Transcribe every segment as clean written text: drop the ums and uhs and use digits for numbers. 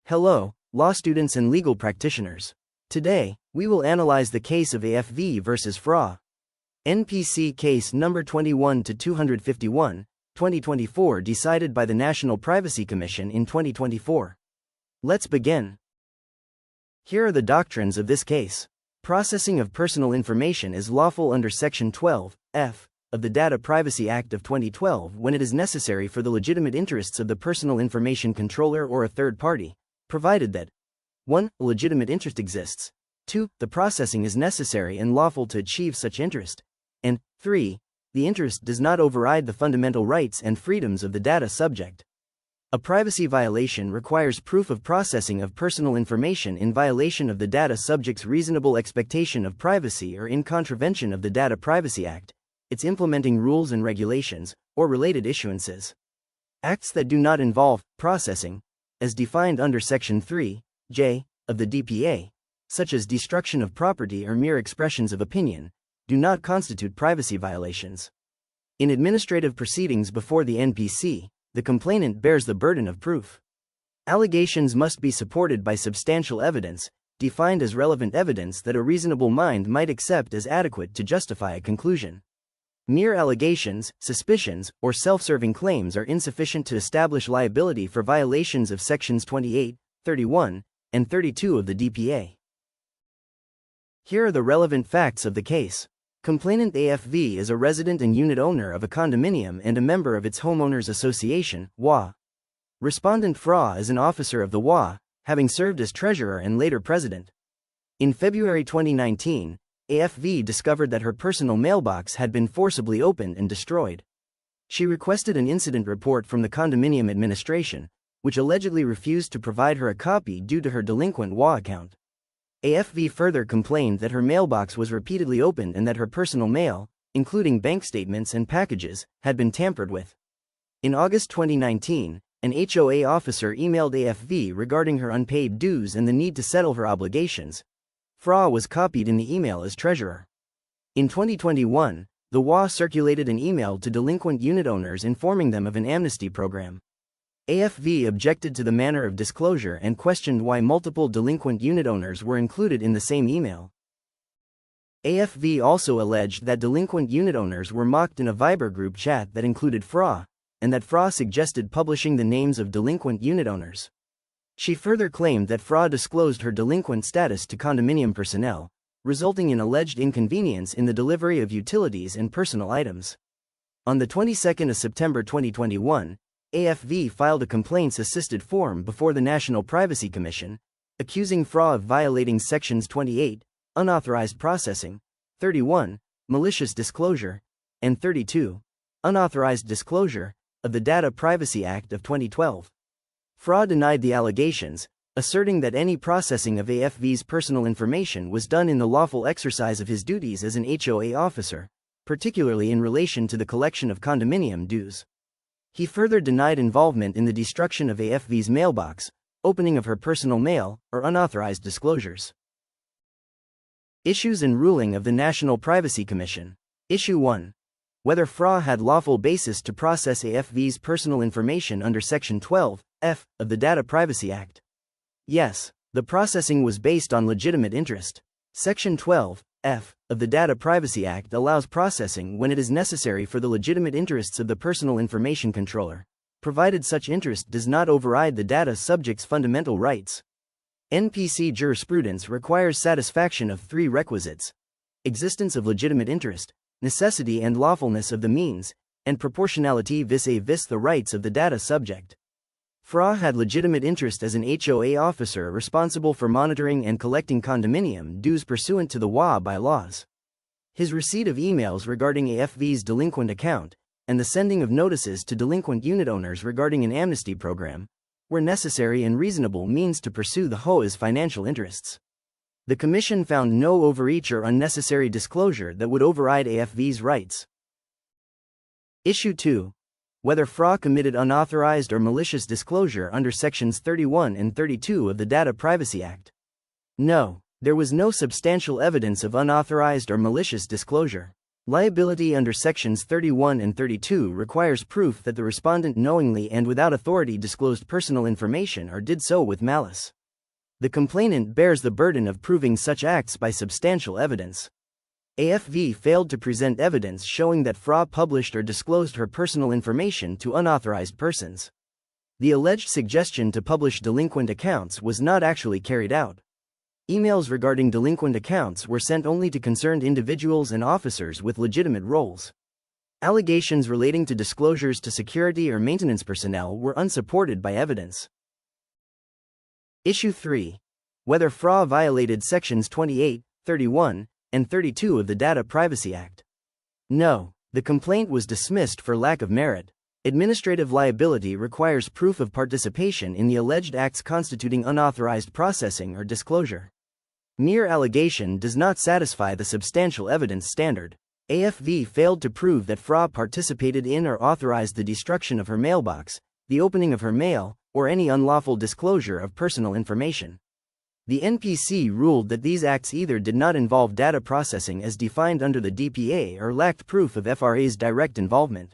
Hello, law students and legal practitioners. Today, we will analyze the case of AFV versus FRA. NPC Case number 21-251, 2024, decided by the National Privacy Commission in 2024. Let's begin. Here are the doctrines of this case. Processing of personal information is lawful under Section 12(f) of the Data Privacy Act of 2012 when it is necessary for the legitimate interests of the personal information controller or a third party, provided that 1. A legitimate interest exists, 2. The processing is necessary and lawful to achieve such interest, and 3. The interest does not override the fundamental rights and freedoms of the data subject. A privacy violation requires proof of processing of personal information in violation of the data subject's reasonable expectation of privacy or in contravention of the Data Privacy Act, its implementing rules and regulations, or related issuances. Acts that do not involve processing, as defined under Section 3(j) of the DPA, such as destruction of property or mere expressions of opinion, do not constitute privacy violations. In administrative proceedings before the NPC, the complainant bears the burden of proof. Allegations must be supported by substantial evidence, defined as relevant evidence that a reasonable mind might accept as adequate to justify a conclusion. Mere allegations, suspicions, or self-serving claims are insufficient to establish liability for violations of Sections 28, 31, and 32 of the DPA. Here are the relevant facts of the case. Complainant AFV is a resident and unit owner of a condominium and a member of its homeowners association, WA. Respondent FRA is an officer of the WA, having served as treasurer and later president. In February 2019, AFV discovered that her personal mailbox had been forcibly opened and destroyed. She requested an incident report from the condominium administration, which allegedly refused to provide her a copy due to her delinquent WA account. AFV further complained that her mailbox was repeatedly opened and that her personal mail, including bank statements and packages, had been tampered with. In August 2019, an HOA officer emailed AFV regarding her unpaid dues and the need to settle her obligations. FRA was copied in the email as treasurer. In 2021, the WA circulated an email to delinquent unit owners informing them of an amnesty program. AFV objected to the manner of disclosure and questioned why multiple delinquent unit owners were included in the same email. AFV also alleged that delinquent unit owners were mocked in a Viber group chat that included FRA, and that FRA suggested publishing the names of delinquent unit owners. She further claimed that FRA disclosed her delinquent status to condominium personnel, resulting in alleged inconvenience in the delivery of utilities and personal items. On the 22nd of September 2021, AFV filed a complaints-assisted form before the National Privacy Commission, accusing FRA of violating Sections 28, unauthorized processing, 31, malicious disclosure, and 32, unauthorized disclosure, of the Data Privacy Act of 2012. FRA denied the allegations, asserting that any processing of AFV's personal information was done in the lawful exercise of his duties as an HOA officer, particularly in relation to the collection of condominium dues. He further denied involvement in the destruction of AFV's mailbox, opening of her personal mail, or unauthorized disclosures. Issues and ruling of the National Privacy Commission. Issue 1. Whether FRA had lawful basis to process AFV's personal information under Section 12(f) of the Data Privacy Act. Yes, the processing was based on legitimate interest. Section 12(f) of the Data Privacy Act allows processing when it is necessary for the legitimate interests of the personal information controller, provided such interest does not override the data subject's fundamental rights. NPC jurisprudence requires satisfaction of three requisites: existence of legitimate interest, necessity and lawfulness of the means, and proportionality vis-a-vis the rights of the data subject. FRA had legitimate interest as an HOA officer responsible for monitoring and collecting condominium dues pursuant to the WA bylaws. His receipt of emails regarding AFV's delinquent account, and the sending of notices to delinquent unit owners regarding an amnesty program, were necessary and reasonable means to pursue the HOA's financial interests. The Commission found no overreach or unnecessary disclosure that would override AFV's rights. Issue 2. Whether FRA committed unauthorized or malicious disclosure under Sections 31 and 32 of the Data Privacy Act. No, there was no substantial evidence of unauthorized or malicious disclosure. Liability under Sections 31 and 32 requires proof that the respondent knowingly and without authority disclosed personal information or did so with malice. The complainant bears the burden of proving such acts by substantial evidence. AFV failed to present evidence showing that FRA published or disclosed her personal information to unauthorized persons. The alleged suggestion to publish delinquent accounts was not actually carried out. Emails regarding delinquent accounts were sent only to concerned individuals and officers with legitimate roles. Allegations relating to disclosures to security or maintenance personnel were unsupported by evidence. Issue 3. Whether FRA violated Sections 28, 31, and 32 of the Data Privacy Act. No, the complaint was dismissed for lack of merit. Administrative liability requires proof of participation in the alleged acts constituting unauthorized processing or disclosure. Mere allegation does not satisfy the substantial evidence standard. AFV failed to prove that FRA participated in or authorized the destruction of her mailbox, the opening of her mail, or any unlawful disclosure of personal information. The NPC ruled that these acts either did not involve data processing as defined under the DPA or lacked proof of FRA's direct involvement.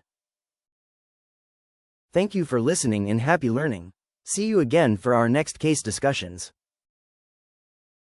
Thank you for listening and happy learning. See you again for our next case discussions.